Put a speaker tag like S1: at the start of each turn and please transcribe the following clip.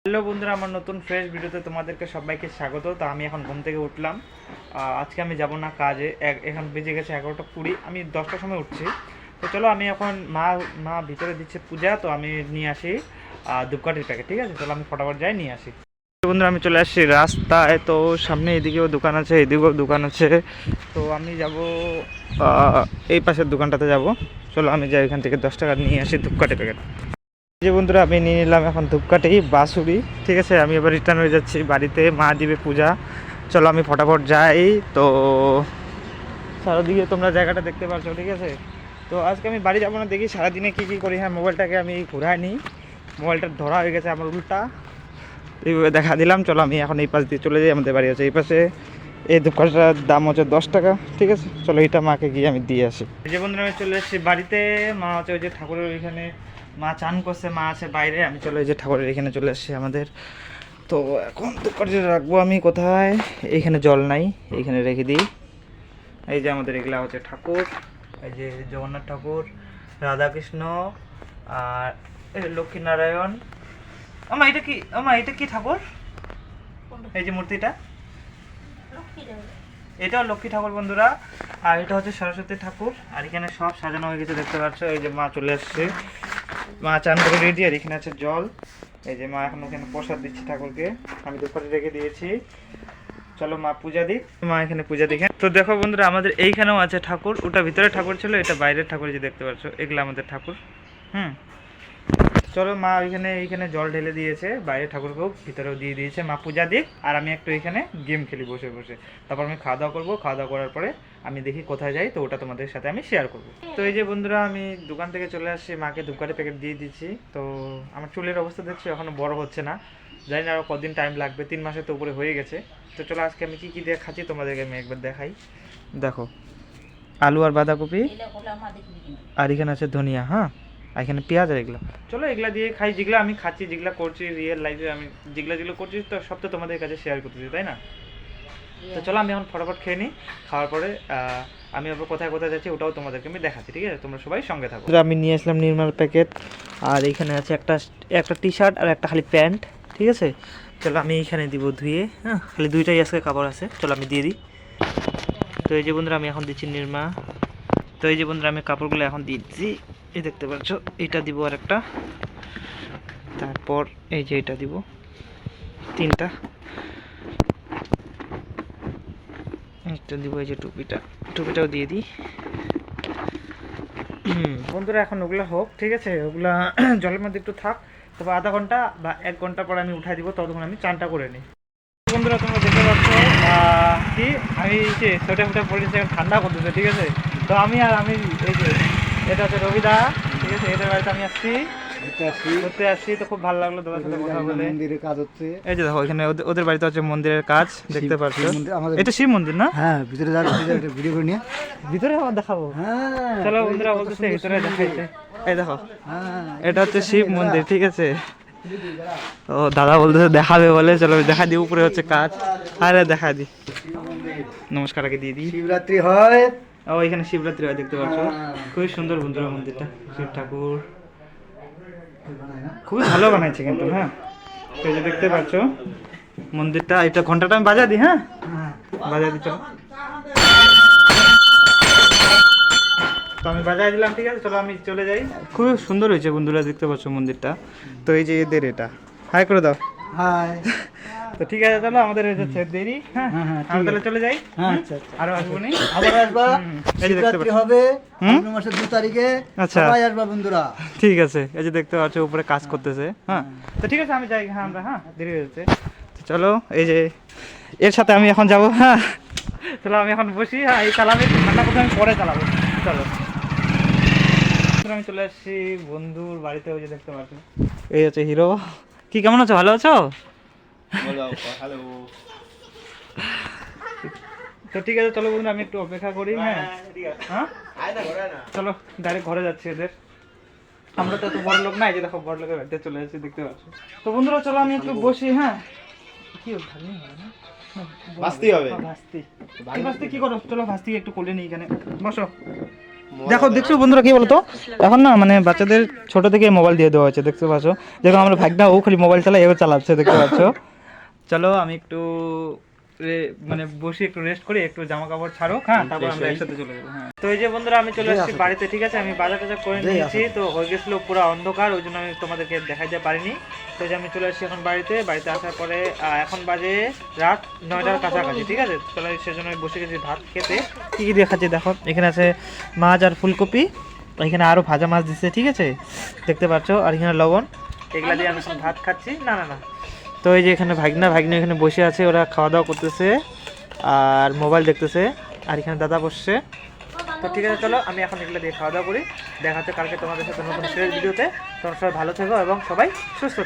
S1: Hello বন্ধুরা, আমার নতুন ফ্রেশ ভিডিওতে তোমাদেরকে সবাইকে স্বাগত। তো আমি এখন ঘুম থেকে উঠলাম। আজকে আমি যাব না কাজে, এখন বেজে গেছে 11টা 20। আমি 10টার সময় উঠছি। তো চলো, আমি এখন মা মা ভিতরে দিচ্ছে পূজা, তো আমি নিয়ে আসি ধূপকাঠির প্যাকেট। ঠিক আছে, চলো আমি ফটাফট যাই নিয়ে আসি। বন্ধুরা, আমি চলে আসছি রাস্তায়। তো সামনে এদিকেও দোকান আছে, এদিকেও দোকান আছে। তো আমি যাব এই পাশের দোকানটাতে যাব। চলো আমি যাই, এখান থেকে 10 টাকা নিয়ে আসি ধূপকাঠি প্যাকেট। যে বন্ধুরা, আমি নিয়ে নিলাম এখন ধূপকাঠি বাঁশুড়ি। ঠিক আছে, আমি এবার রিটার্ন হয়ে যাচ্ছি বাড়িতে, মা দিবে পূজা। চলো আমি ফটাফট যাই। তো সারাদিকে তোমরা জায়গাটা দেখতে পাচ্ছ। ঠিক আছে, তো আজকে আমি বাড়ি যাবো না, দেখি সারাদিনে কী কী করি। হ্যাঁ, মোবাইলটাকে আমি ঘুরাই নিই, মোবাইলটা ধরা হয়ে গেছে আমার উল্টা, এইভাবে দেখা দিলাম। চলো আমি এখন এই পাশ দিয়ে চলে যাই, আমাদের বাড়ি আছে এই পাশে। এই ধূপকাঠিটার দাম হচ্ছে 10 টাকা। ঠিক আছে, চলো এটা মাকে গিয়ে আমি দিয়ে আসি। এই যে বন্ধুরা, আমি চলে এসেছি বাড়িতে। মা হচ্ছে ওই যে ঠাকুরের ওইখানে, মা চান করছে, মা আছে বাইরে। আমি চলো এই যে ঠাকুরের এখানে চলে এসেছি আমাদের। তো এখন ধূপকাঠিটা রাখবো আমি কোথায়? এইখানে জল নাই, এইখানে রেখে দিই। এই যে আমাদের এগুলা হচ্ছে ঠাকুর, এই যে জগন্নাথ ঠাকুর, রাধাকৃষ্ণ, আর লক্ষ্মীনারায়ণ। এটা কি ঠাকুর? এই যে মূর্তিটা, এটাও লক্ষ্মী ঠাকুর বন্ধুরা। আর এটা হচ্ছে সরস্বতী ঠাকুর। আর এখানে সব সাজানো হয়ে গেছে, দেখতে পাচ্ছ। এই যে মা চলে আসছে, মা চান করে রেডি। আর এখানে আছে জল। এই যে মা এখন ওখানে প্রসাদ দিচ্ছে ঠাকুরকে, আমি দুপাশে রেখে দিয়েছি। চলো মা পূজা দিক, মা এখানে পূজা দিকে। তো দেখো বন্ধুরা, আমাদের এইখানেও আছে ঠাকুর। ওটা ভিতরে ঠাকুর ছিল, এটা বাইরের ঠাকুর, যে দেখতে পাচ্ছ। এগুলো আমাদের ঠাকুর। চলো, মা এইখানে জল ঢেলে দিয়েছে, বাইরে ঠাকুরকেও ভিতরেও দিয়ে দিয়েছে। মা পূজা দিক, আর আমি একটু এখানে গেম খেলি বসে বসে। তারপর আমি খাওয়া দাওয়া করবো। খাওয়া দাওয়া করার পরে আমি দেখি কোথায় যাই, তো ওটা তোমাদের সাথে আমি শেয়ার করবো। তো এই যে বন্ধুরা, আমি দোকান থেকে চলে আসছি, মাকে ধূপকাঠি প্যাকেট দিয়ে দিচ্ছি। তো আমার চুলের অবস্থা দেখছি এখনো বড় হচ্ছে না, জানি না আরও কদিন টাইম লাগবে, 3 মাসের তো উপরে হয়ে গেছে। তো চলো আজকে আমি কী দিয়ে খাচ্ছি তোমাদেরকে আমি একবার দেখাই। দেখো, আলু আর বাঁধাকপি, আর এখানে আছে ধনিয়া, হ্যাঁ, আর এখানে পেঁয়াজ আর এগুলো। চলো এগুলা দিয়ে খাই, যেগুলো আমি খাচ্ছি, যেগুলো করছি রিয়েল লাইফে, আমি যেগুলো করছি তো সব তো তোমাদের কাছে শেয়ার করতেছি, তাই না? তো চলো আমি এখন ফটাফট খেয়ে নিই। খাওয়ার পরে আমি আবার কোথায় কোথায় যাচ্ছি ওটাও তোমাদেরকে আমি দেখাচ্ছি। ঠিক আছে, তোমরা সবাই সঙ্গে থাকো। আমি নিয়ে আসলাম নির্মাল প্যাকেট, আর এখানে আছে একটা টি শার্ট আর একটা খালি প্যান্ট। ঠিক আছে, চলো আমি এইখানে দিব ধুয়ে। হ্যাঁ, খালি দুইটাই আজকে কাপড় আছে, চলো আমি দিয়ে দিই। তো এই যে বন্ধুরা, আমি এখন দিচ্ছি নির্মা। তো এই যে বন্ধুরা, আমি কাপড়গুলো এখন দিয়ে দিচ্ছি। এই দেখতে পাচ্ছ, এটা দিব আর একটা, তারপর এই যে এটা দিব, 3টা। একটা দিব এই যে টুপিটাও দিয়ে দিই। বন্ধুরা, এখন ওগুলো হোক। ঠিক আছে, ওগুলা জলের মধ্যে একটু থাক। তারপর আধা ঘন্টা বা 1 ঘন্টা পরে আমি উঠাই দিব, ততক্ষণ আমি চানটা করে নিই। বন্ধুরা, তোমরা দেখতে পাচ্ছ কি আমি সোয়েটার ফোটা পড়েছি, ঠান্ডা করতেছে। ঠিক আছে, তো আমি এই যে এটা হচ্ছে রবিদা। ঠিক আছে, এদের বাড়িতে আমি ঘুরতে আসছি। তো খুব ভালো লাগলো দাদার সাথে কথা বলে।
S2: মন্দিরের কাজ হচ্ছে,
S1: এই যে দেখো, এখানে ওদের বাড়িতে হচ্ছে মন্দিরের কাজ, দেখতে পাচ্ছ। এটা শিব মন্দির না?
S2: হ্যাঁ, ভিতরে যাচ্ছে, ভিডিও করে নিয়ে
S1: ভিতরে আবার দেখাবো।
S2: হ্যাঁ,
S1: চলো বন্ধুরা, বলতেছে ভিতরে দেখাইছে। এই দেখো, এটা হচ্ছে শিব মন্দির। ঠিক আছে, ও দাদা বলতেছে দেখাবে বলে, চলো দেখা দিই। উপরে হচ্ছে কাজ, আরে দেখা দিই। নমস্কার আগে দিয়ে দিই।
S2: শিবরাত্রি হয়,
S1: ও এখানে শিবরাত্রি হয়, দেখতে পাচ্ছ। খুবই সুন্দর বন্ধুরা মন্দিরটা, শিব ঠাকুর খুবই ভালো বানাইছে কিন্তু। হ্যাঁ, তো এই যে দেখতে পাচ্ছ মন্দিরটা। এটা ঘন্টাটা আমি বাজা দিই। হ্যাঁ, বাজা দিই, চলো। তো আমি বাজায় দিলাম। ঠিক আছে, চলো আমি চলে যাই। খুবই সুন্দর হয়েছে বন্ধুরা, দেখতে পাচ্ছ মন্দিরটা। তো এই যে এদের এটা হাই করে দাও।
S2: হাই।
S1: তো ঠিক আছে, চলো আমাদের হয়ে যাচ্ছে দেরি। হ্যাঁ, আমি তাহলে চলে যাই।
S2: আচ্ছা,
S1: আরো আসবো নি,
S2: আবার আসবা। শিবরাত্রি হবে মাসের 2 তারিখে।
S1: আচ্ছা,
S2: সবাই আসবা বন্ধুরা।
S1: ঠিক আছে। এই যে দেখতে পাচ্ছ উপরে কাজ করতেছে। হ্যাঁ, তো ঠিক আছে আমি যাই। হ্যাঁ, আমরা দেরি হয়ে যাচ্ছে। তো চলো, এই যে এর সাথে আমি এখন যাবো। হ্যাঁ, চলো আমি এখন বসি। হ্যাঁ, এই চালাবে, ঠান্ডা করতে আমি পরে চালাবো। চলো, আমি চলে আসছি বন্ধুর বাড়িতে। ওই যে দেখতে পাচ্ছ, এই হচ্ছে হিরো। কি কেমন আছো? ভালো আছো? তো ঠিক আছে, চলো বন্ধুরা, আমি একটু অপেক্ষা করি। হ্যাঁ, চলো ডাইরেক্ট ঘরে যাচ্ছি এদের। আমরা তো এত বড় লোক নাই, যে দেখো বড় লোকের বাড়িতে চলে যাচ্ছি, দেখতে পাচ্ছ। তো বন্ধুরা, চলো আমি একটু বসি। হ্যাঁ, কি ভাস্তি হবে, ভাস্তি কি করো? চলো ভাস্তি একটু কোলে নিই, এখানে বসো। দেখো দেখছো বন্ধুরা কি বলতো এখন না মানে বাচ্চাদের ছোট থেকে মোবাইল দিয়ে দেওয়া হয়েছে দেখতে পাচ্ছ, যেরকম আমরা ভাগনা ও খালি মোবাইল চালায় এও চালাচ্ছে দেখতে পাচ্ছ। চলো আমি একটু মানে বসে একটু রেস্ট করি, একটু জামা কাপড় ছাড়ো, হ্যাঁ তারপর আমরা একসাথে চলে যাবো। হ্যাঁ তো এই যে বন্ধুরা আমি চলে এসেছি বাড়িতে, ঠিক আছে। আমি বাজার টাজার করে নিয়েছি, তো হয়ে গেছিলো পুরো অন্ধকার, ওই জন্য আমি তোমাদেরকে দেখাইতে পারিনি। তো এই যে আমি চলে এসেছি এখন বাড়িতে আসার পরে এখন বাজে রাত 9টার কাছাকাছি, ঠিক আছে। চলো সেজন্য আমি বসে গেছি ভাত খেতে। কী কী দেখাচ্ছি দেখো, এখানে আছে মাছ আর ফুলকপি, এখানে আরও ভাজা মাছ দিচ্ছে, ঠিক আছে দেখতে পাচ্ছ, আর এখানে লবণ, এগুলা দিয়ে আমি এখন ভাত খাচ্ছি। না না না তো এই যে এখানে ভাগনা এখানে বসে আছে, ওরা খাওয়া দাওয়া করতেছে আর মোবাইল দেখতেছে, আর এখানে দাদা বসছে। তো ঠিক আছে চলো আমি এখন এগুলো দিয়ে খাওয়া দাওয়া করি। দেখা হচ্ছে কালকে তোমাদের সাথে নতুন ফ্রেশ ভিডিওতে। তোমরা সবাই ভালো থেকো এবং সবাই সুস্থ থেকো।